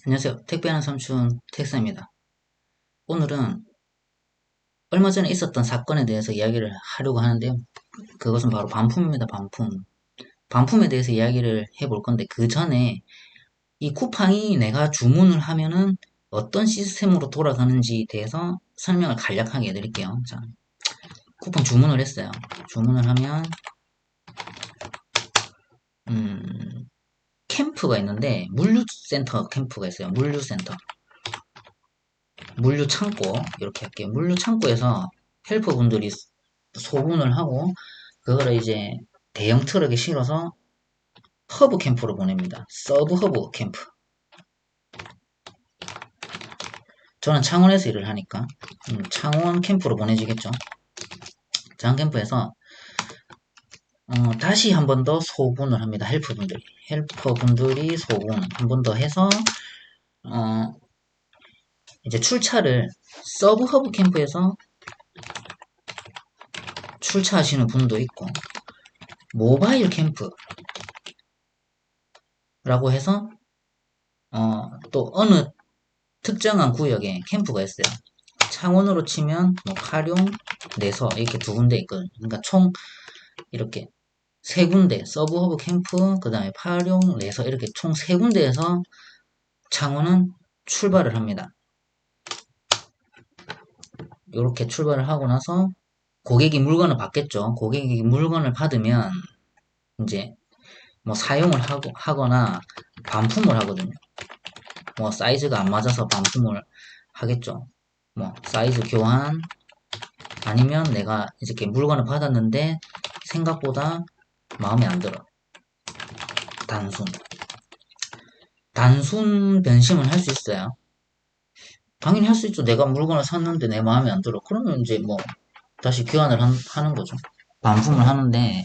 안녕하세요. 택배하는 삼촌 택사입니다. 오늘은 얼마 전에 있었던 사건에 대해서 이야기를 하려고 하는데요. 그것은 바로 반품입니다. 반품. 반품에 대해서 이야기를 해볼 건데 그 전에 이 쿠팡이 내가 주문을 하면은 어떤 시스템으로 돌아가는지에 대해서 설명을 간략하게 해드릴게요. 자, 쿠팡 주문을 했어요. 주문을 하면 음, 캠프가 있는데 물류센터 캠프가 있어요. 물류센터. 물류 창고 이렇게 할게요. 물류 창고에서 헬퍼분들이 소분을 하고 그거를 이제 대형 트럭에 실어서 허브 캠프로 보냅니다. 서브 허브 캠프. 저는 창원에서 일을 하니까 창원 캠프로 보내지겠죠. 창원 캠프에서 다시 한 번 더 소분을 합니다. 헬퍼분들이 소분 한 번 더 해서 어, 이제 출차를 서브 허브 캠프에서 출차하시는 분도 있고 모바일 캠프라고 해서 또 어느 특정한 구역에 캠프가 있어요. 창원으로 치면 뭐 파룡, 내서 이렇게 두 군데 있거든요. 그러니까 총 이렇게 세 군데 서브허브 캠프, 그 다음에 파룡, 내서 이렇게 총 세 군데에서 창원은 출발을 합니다. 이렇게 출발을 하고 나서 고객이 물건을 받겠죠. 고객이 물건을 받으면 이제 뭐 사용을 하거나 반품을 하거든요. 뭐 사이즈가 안 맞아서 반품을 하겠죠. 뭐 사이즈 교환 아니면 내가 이렇게 물건을 받았는데 생각보다 마음에 안 들어. 단순. 단순 변심은 할 수 있어요. 당연히 할 수 있죠. 내가 물건을 샀는데 내 마음에 안 들어. 그러면 이제 뭐 다시 교환을 하는 거죠. 반품을 하는데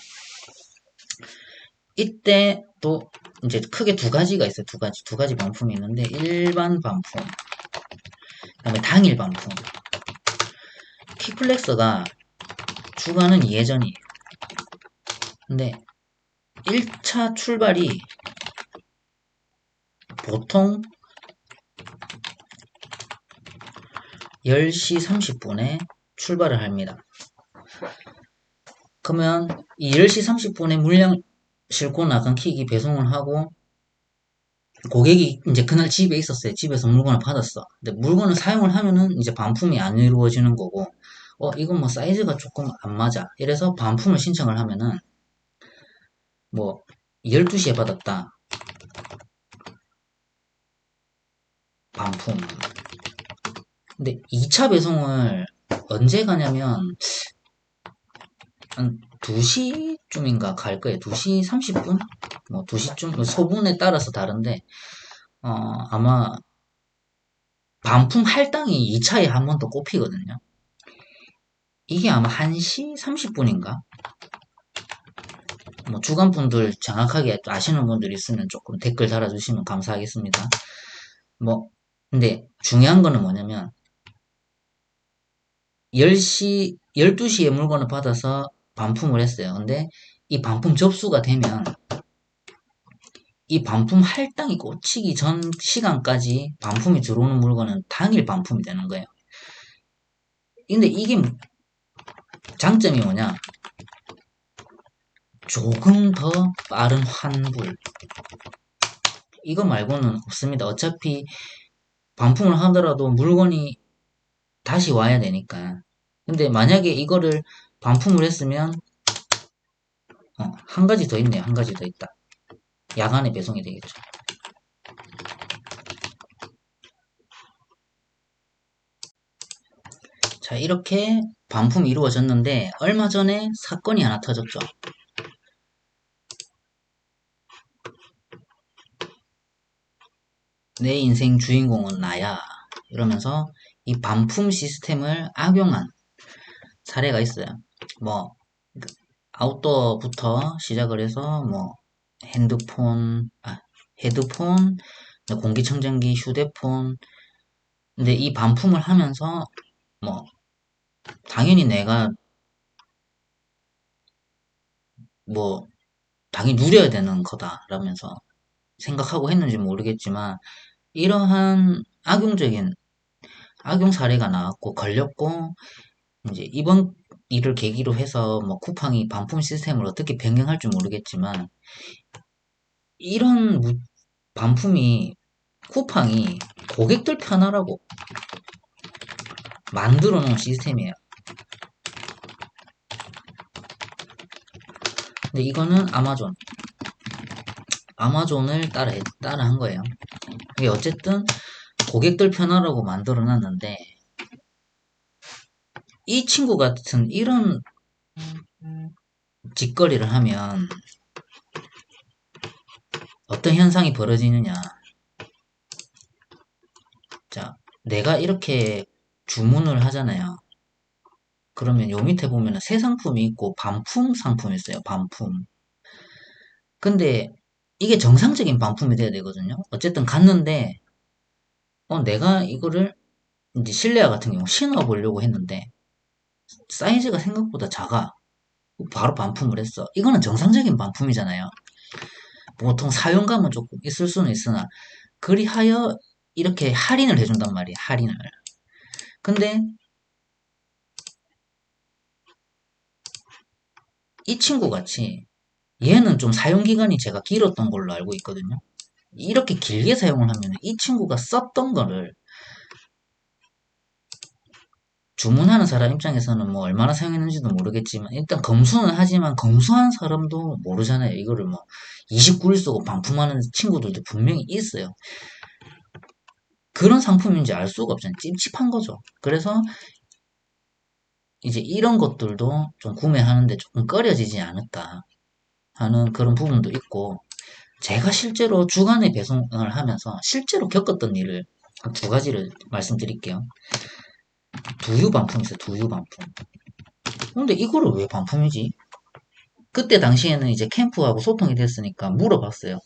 이때 또 이제 크게 두 가지가 있어요. 두 가지 반품이 있는데 일반 반품, 그다음에 당일 반품. 킥플렉스가 주가는 예전이에요. 근데 1차 출발이 보통 10시 30분에 출발을 합니다. 그러면 이 10시 30분에 물량 싣고 나간 킥이 배송을 하고 고객이 이제 그날 집에 있었어요. 집에서 물건을 받았어. 근데 물건을 사용을 하면은 이제 반품이 안 이루어지는 거고, 이건 뭐 사이즈가 조금 안 맞아. 이래서 반품을 신청을 하면은 뭐 12시에 받았다. 반품. 근데 2차 배송을 언제 가냐면 한 2시쯤인가 갈 거예요. 2시 30분? 뭐 2시쯤 소분에 따라서 다른데 아마 반품 할당이 2차에 한 번 더 꼽히거든요. 이게 아마 1시 30분인가? 뭐 주간분들 정확하게 아시는 분들 있으면 조금 댓글 달아주시면 감사하겠습니다. 뭐 근데 중요한 거는 뭐냐면 10시, 12시에 물건을 받아서 반품을 했어요. 근데 이 반품 접수가 되면 이 반품 할당이 꽂히기 전 시간까지 반품이 들어오는 물건은 당일 반품이 되는 거예요. 근데 이게 장점이 뭐냐? 조금 더 빠른 환불. 이거 말고는 없습니다. 어차피 반품을 하더라도 물건이 다시 와야 되니까. 근데 만약에 이거를 반품을 했으면 한 가지 더 있네요. 한 가지 더 있다. 야간에 배송이 되겠죠. 자, 이렇게 반품이 이루어졌는데 얼마 전에 사건이 하나 터졌죠. 내 인생 주인공은 나야. 이러면서 이 반품 시스템을 악용한 사례가 있어요. 뭐 아웃도어부터 시작을 해서 뭐 핸드폰, 헤드폰, 공기청정기, 휴대폰. 근데 이 반품을 하면서 뭐 당연히 내가 뭐 당연히 누려야 되는 거다라면서 생각하고 했는지 모르겠지만 이러한 악용 사례가 나왔고 걸렸고 이제 이번 일을 계기로 해서 뭐 쿠팡이 반품 시스템을 어떻게 변경할지 모르겠지만 이런 반품이 쿠팡이 고객들 편하라고 만들어 놓은 시스템이에요. 근데 이거는 아마존을 따라 한 거예요. 이게 어쨌든 고객들 편하라고 만들어 놨는데 이 친구 같은 이런 짓거리를 하면 어떤 현상이 벌어지느냐. 자, 내가 이렇게 주문을 하잖아요. 그러면 요 밑에 보면 새 상품이 있고 반품 상품이 있어요. 반품. 근데 이게 정상적인 반품이 돼야 되거든요. 어쨌든 갔는데 내가 이거를 이제 실내화 같은 경우 신어 보려고 했는데 사이즈가 생각보다 작아. 바로 반품을 했어. 이거는 정상적인 반품이잖아요. 보통 사용감은 조금 있을 수는 있으나 그리하여 이렇게 할인을 해준단 말이에요. 할인을. 근데 이 친구 같이 얘는 좀 사용기간이 제가 길었던 걸로 알고 있거든요. 이렇게 길게 사용을 하면 이 친구가 썼던 거를 주문하는 사람 입장에서는 뭐 얼마나 사용했는지도 모르겠지만 일단 검수는 하지만 검수한 사람도 모르잖아요. 이거를 뭐 29일 쓰고 반품하는 친구들도 분명히 있어요. 그런 상품인지 알 수가 없잖아요. 찝찝한 거죠. 그래서 이제 이런 것들도 좀 구매하는데 조금 꺼려지지 않을까 하는 그런 부분도 있고 제가 실제로 주간에 배송을 하면서 실제로 겪었던 일을 한 두 가지를 말씀드릴게요. 두유 반품 있어요. 두유 반품. 근데 이거를 왜 반품이지? 그때 당시에는 이제 캠프하고 소통이 됐으니까 물어봤어요.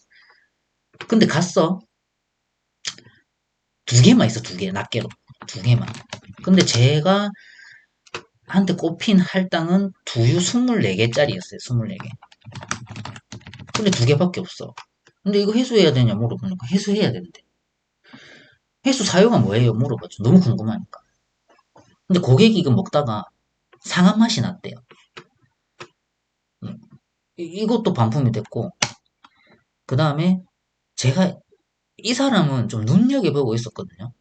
근데 갔어. 두 개만 있어, 두 개. 낱개로. 두 개만. 근데 제가 한테 꼽힌 할당은 두유 24개짜리였어요. 24개. 근데 두 개밖에 없어. 근데 이거 회수해야 되냐 물어보니까 회수해야 되는데. 회수 사유가 뭐예요? 물어봤죠. 너무 궁금하니까. 근데 고객이 이거 먹다가 상한 맛이 났대요. 이것도 반품이 됐고, 그 다음에 제가 이 사람은 좀 눈여겨보고 있었거든요.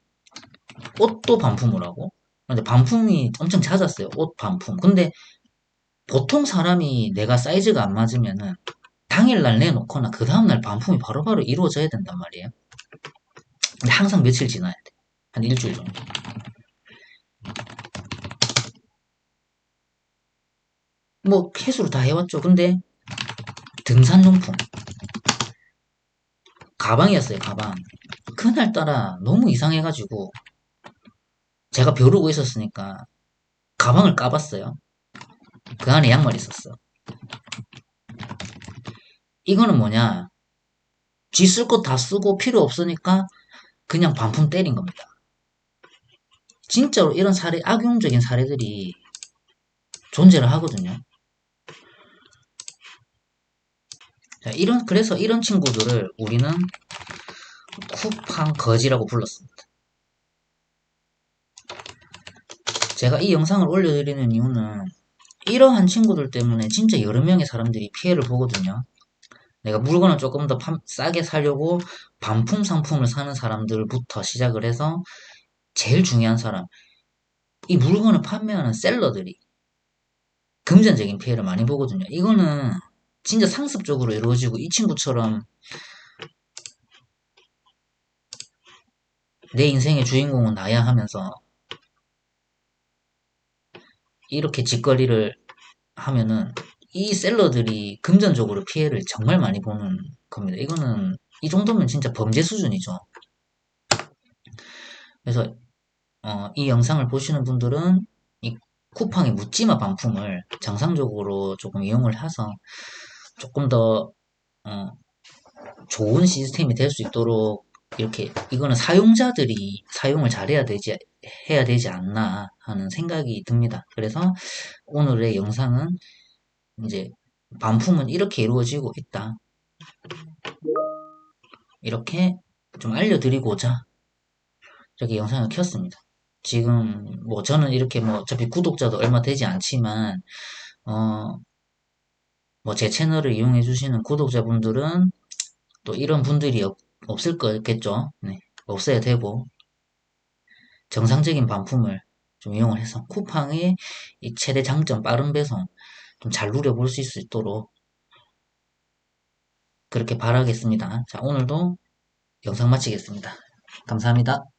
옷도 반품을 하고. 근데 반품이 엄청 잦았어요. 옷 반품. 근데 보통 사람이 내가 사이즈가 안 맞으면은 당일날 내놓거나 그 다음날 반품이 바로바로 이루어져야 된단 말이에요. 근데 항상 며칠 지나야 돼. 한 일주일 정도. 뭐 해수를 다 해왔죠. 근데 등산용품. 가방이었어요, 가방. 그날따라 너무 이상해가지고 제가 벼르고 있었으니까 가방을 까봤어요. 그 안에 양말이 있었어. 이거는 뭐냐? 쥐 쓸 거 다 쓰고 필요 없으니까 그냥 반품 때린 겁니다. 진짜로 이런 사례, 악용적인 사례들이 존재를 하거든요. 자, 그래서 이런 친구들을 우리는 쿠팡 거지라고 불렀습니다. 제가 이 영상을 올려드리는 이유는 이러한 친구들 때문에 진짜 여러 명의 사람들이 피해를 보거든요. 내가 물건을 조금 더 싸게 사려고 반품 상품을 사는 사람들부터 시작을 해서 제일 중요한 사람, 이 물건을 판매하는 셀러들이 금전적인 피해를 많이 보거든요. 이거는 진짜 상습적으로 이루어지고 이 친구처럼 내 인생의 주인공은 나야 하면서 이렇게 짓거리를 하면은 이 셀러들이 금전적으로 피해를 정말 많이 보는 겁니다. 이거는 이 정도면 진짜 범죄 수준이죠. 그래서 이 영상을 보시는 분들은 이 쿠팡의 묻지마 반품을 정상적으로 조금 이용을 해서 조금 더 어, 좋은 시스템이 될 수 있도록 이렇게 이거는 사용자들이 사용을 해야 되지 않나 하는 생각이 듭니다. 그래서 오늘의 영상은 이제 반품은 이렇게 이루어지고 있다. 이렇게 좀 알려드리고자 이렇게 영상을 켰습니다. 지금 뭐 저는 이렇게 뭐 어차피 구독자도 얼마 되지 않지만 어 뭐 제 채널을 이용해 주시는 구독자분들은 또 이런 분들이 없을 거겠죠. 네, 없어야 되고 정상적인 반품을 좀 이용을 해서 쿠팡의 이 최대 장점 빠른 배송 좀 잘 누려볼 수 있도록 그렇게 바라겠습니다. 자, 오늘도 영상 마치겠습니다. 감사합니다.